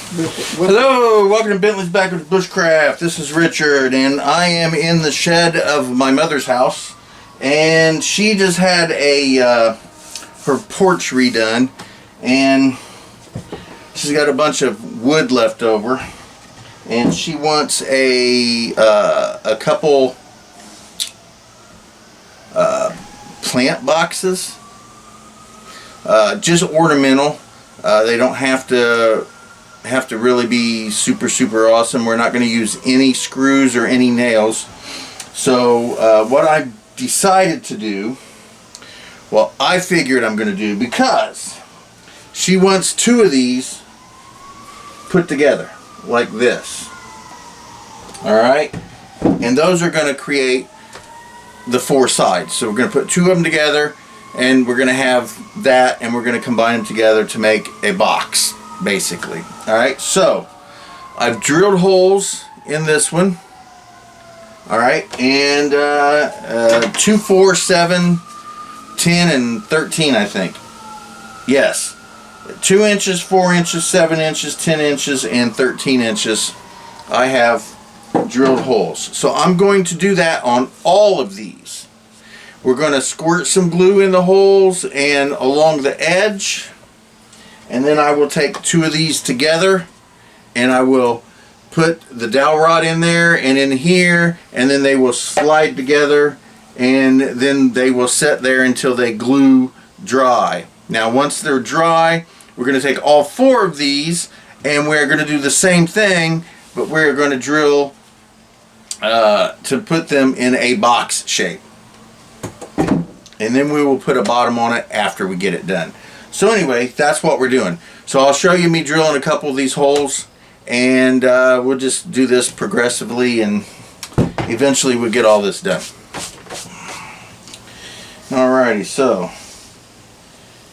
Hello, welcome to Bentley's Backwoods Bushcraft. This is Richard, and I am in the shed of my mother's house, and she just had her porch redone, and she's got a bunch of wood left over, and she wants a couple plant boxes, just ornamental. They don't have to really be super awesome. We're not going to use any screws or any nails. So what I decided to do, well, I figured I'm going to do, because she wants two of these put together like this. Alright, and those are going to create the four sides. So we're going to put two of them together, and we're going to have that, and we're going to combine them together to make a box, basically. Alright, so I've drilled holes in this one. Alright, and 2, 4, 7, 10, and 13, I think. Yes. 2 inches, 4 inches, 7 inches, 10 inches, and 13 inches. I have drilled holes. So I'm going to do that on all of these. We're going to squirt some glue in the holes and along the edge. And then I will take two of these together, and I will put the dowel rod in there and in here, and then they will slide together, and then they will sit there until they glue dry. Now once they're dry, we're going to take all four of these, and we're going to do the same thing, but we're going to drill to put them in a box shape. And then we will put a bottom on it after we get it done. So anyway, that's what we're doing. So I'll show you me drilling a couple of these holes, and we'll just do this progressively, and eventually we'll get all this done. Alrighty, so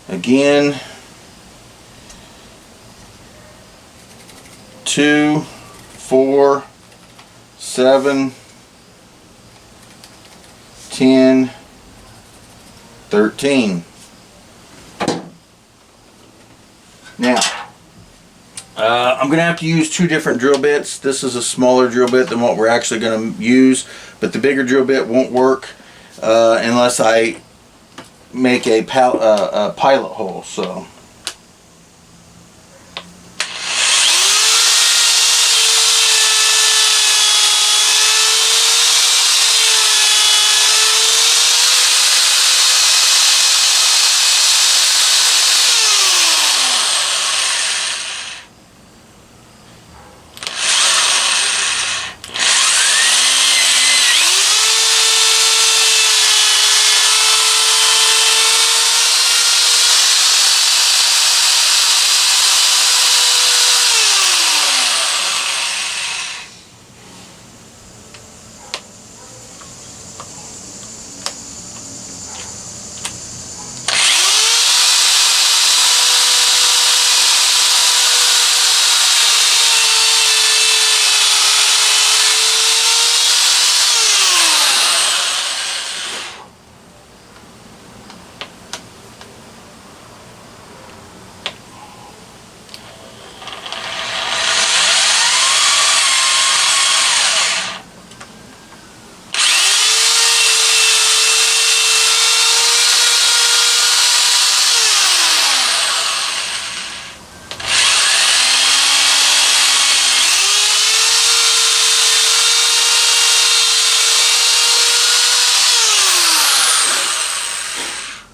again, 2, 4, 7, 10, 13. Now, I'm going to have to use two different drill bits. This is a smaller drill bit than what we're actually going to use, but the bigger drill bit won't work unless I make a pilot hole. So.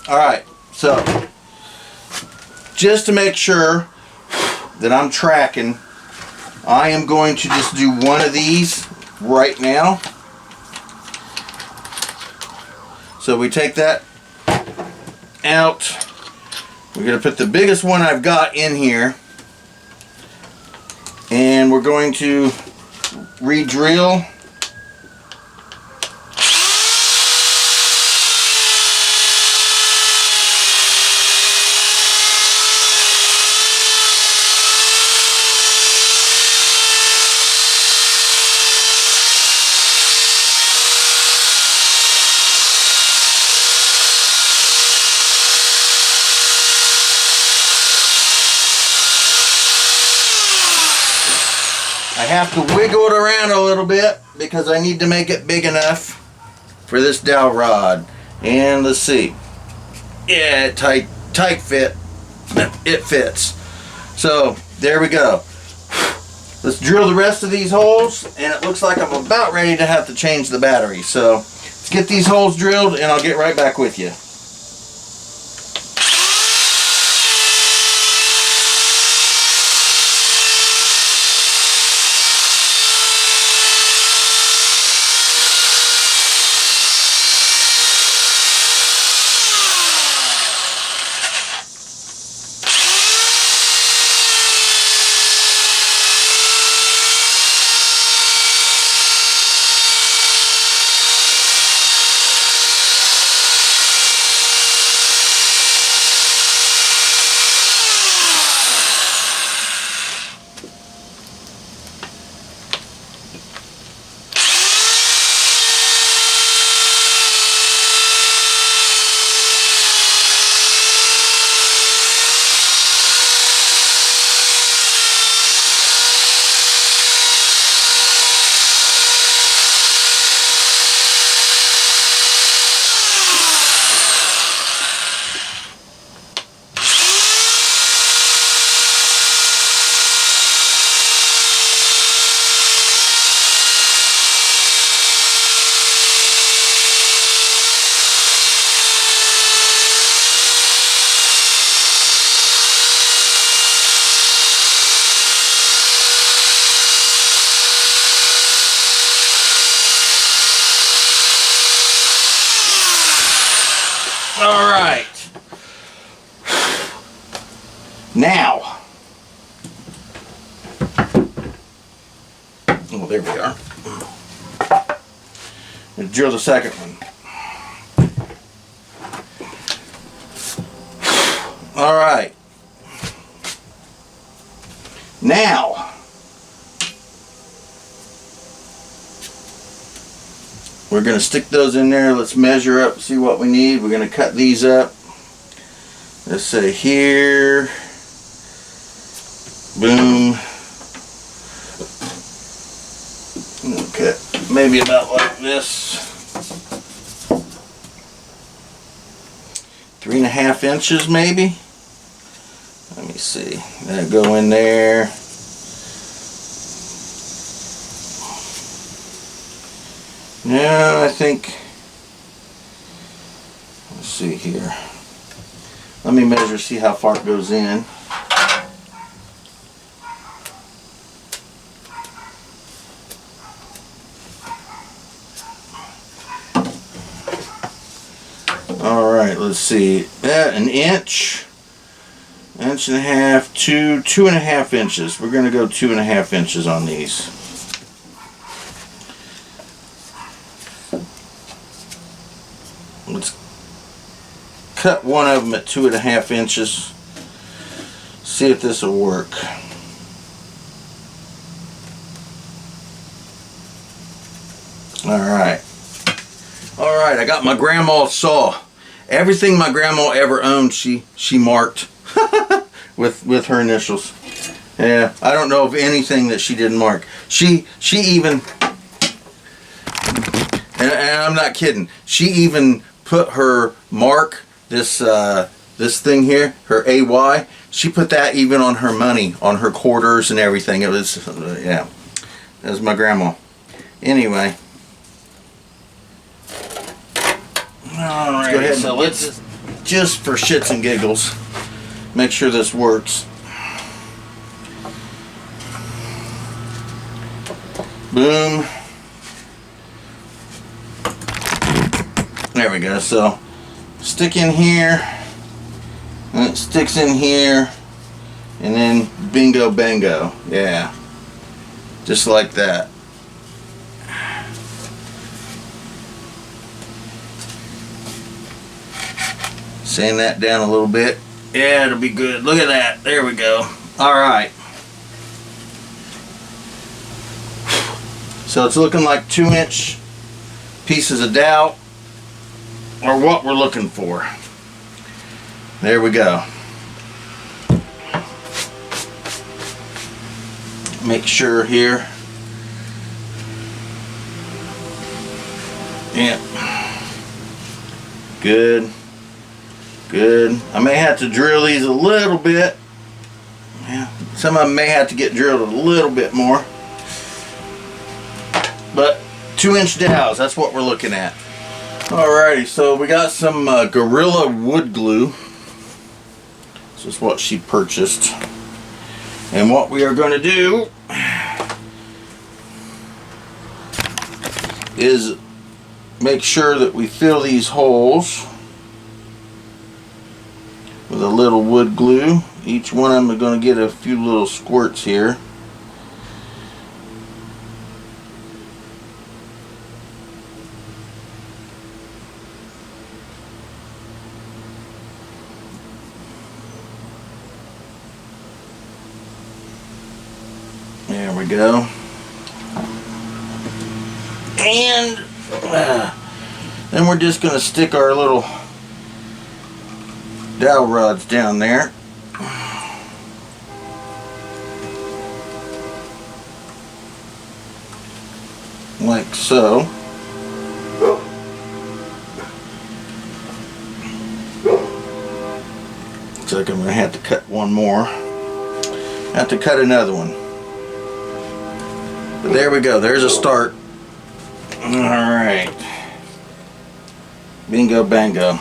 Alright, so just to make sure that I'm tracking, I am going to just do one of these right now. So we take that out. We're going to put the biggest one I've got in here, and we're going to re-drill. I have to wiggle it around a little bit because I need to make it big enough for this dowel rod. And let's see. Yeah, tight fit. It fits. So there we go. Let's drill the rest of these holes, and it looks like I'm about ready to have to change the battery. So let's get these holes drilled and I'll get right back with you. All right. Now. Oh, there we are. Let's drill the second one. All right. Now. We're going to stick those in there. Let's measure up, see what we need. We're going to cut these up. Let's say here. Boom. Okay, maybe about like this. 3.5 inches maybe. Let me see. That'll go in there. No, I think, let's see here. Let me measure, see how far it goes in. All right, let's see. An inch, 1.5 inches, 2.5 inches. We're going to go 2.5 inches on these. Let's cut one of them at 2.5 inches. See if this will work. Alright. Alright, I got my grandma's saw. Everything my grandma ever owned, she marked with her initials. Yeah, I don't know of anything that she didn't mark. She even, and I'm not kidding, she even put her mark, this thing here, her AY, she put that even on her money, on her quarters and everything. It was, yeah, that was my grandma. Anyway. Alright, let's go ahead, so let's, just for shits and giggles, make sure this works. Boom. There we go. So stick in here, and it sticks in here, and then bingo bango. Yeah, just like that. Sand that down a little bit. Yeah, it'll be good. Look at that. There we go. All right. So it's looking like 2-inch pieces of dowel, or what we're looking for. There we go. make sure here. Yeah. Good. Good. I may have to drill these a little bit. Yeah. Some of them may have to get drilled a little bit more. But 2-inch dowels, that's what we're looking at. Alrighty, so we got some Gorilla wood glue. This is what she purchased. And what we are going to do is make sure that we fill these holes with a little wood glue. Each one of them are going to get a few little squirts here. There we go. And then we're just going to stick our little dowel rods down there. Like so. Looks like I'm going to have to cut one more. Have to cut another one. But there we go. There's a start. Alright. Bingo bango.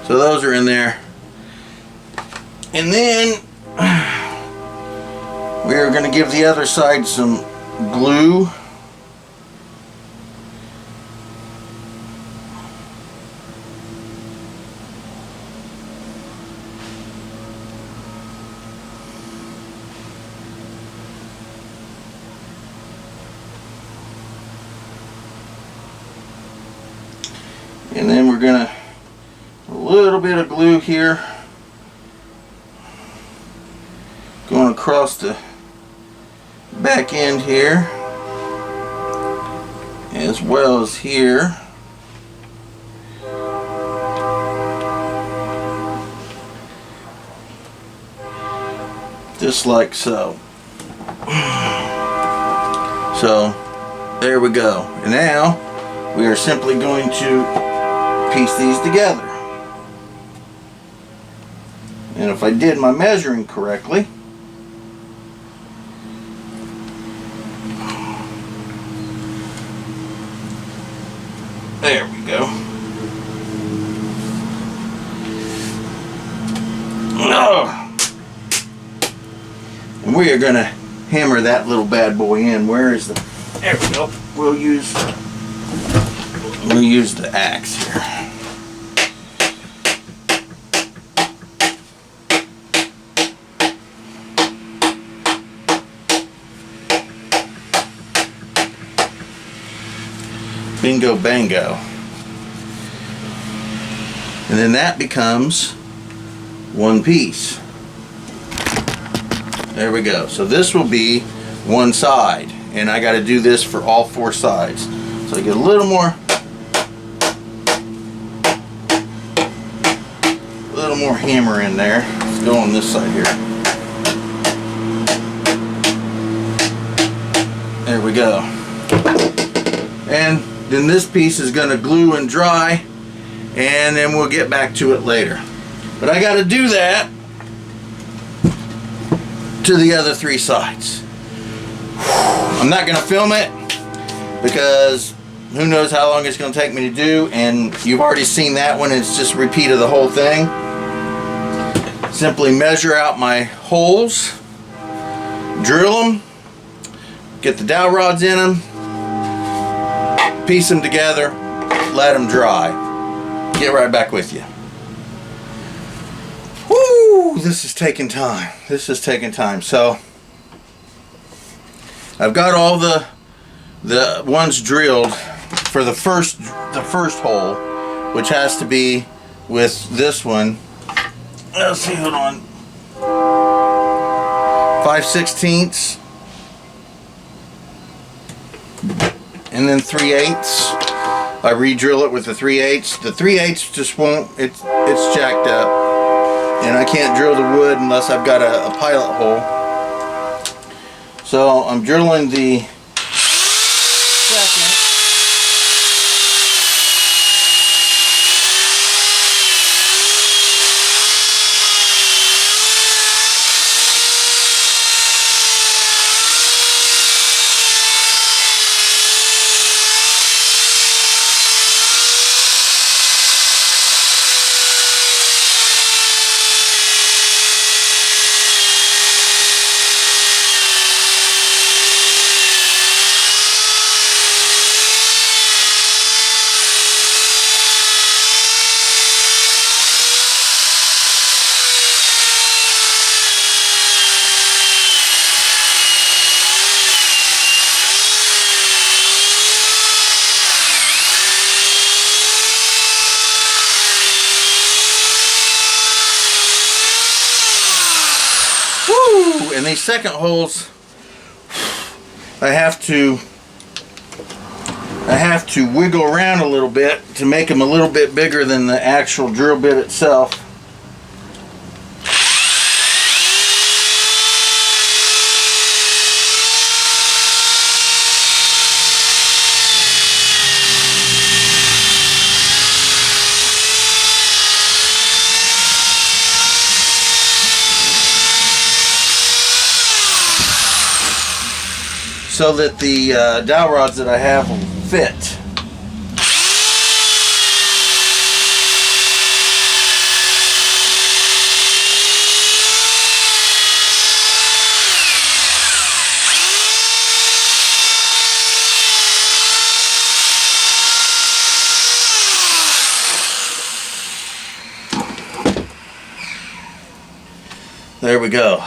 So those are in there. And then we are going to give the other side some glue. And then we're going to a little bit of glue here going across the back end here as well as here. Just like so. So there we go. And now we are simply going to piece these together. And if I did my measuring correctly, there we go. Oh. And we are going to hammer that little bad boy in. Where is the... There we go. We'll use the axe here. Bingo bango. And then that becomes one piece. There we go. So this will be one side, and I got to do this for all 4 sides. So I get a little more hammer in there. Let's go on this side here. There we go. And then this piece is going to glue and dry, and then we'll get back to it later. But I got to do that to the other 3 sides. I'm not going to film it because who knows how long it's going to take me to do, and you've already seen that one. It's just a repeat of the whole thing. Simply measure out my holes, drill them, get the dowel rods in them, piece them together, let them dry. Get right back with you. Woo! This is taking time. This is taking time. So I've got all the ones drilled for the first hole, which has to be with this one. Let's see, hold on. 5/16 and then 3/8. I re-drill it with the 3/8. The 3/8 just won't. It's jacked up, and I can't drill the wood unless I've got a pilot hole. So I'm drilling the second. Woo! And these second holes, I have to wiggle around a little bit to make them a little bit bigger than the actual drill bit itself. So that the dowel rods that I have will fit. There we go.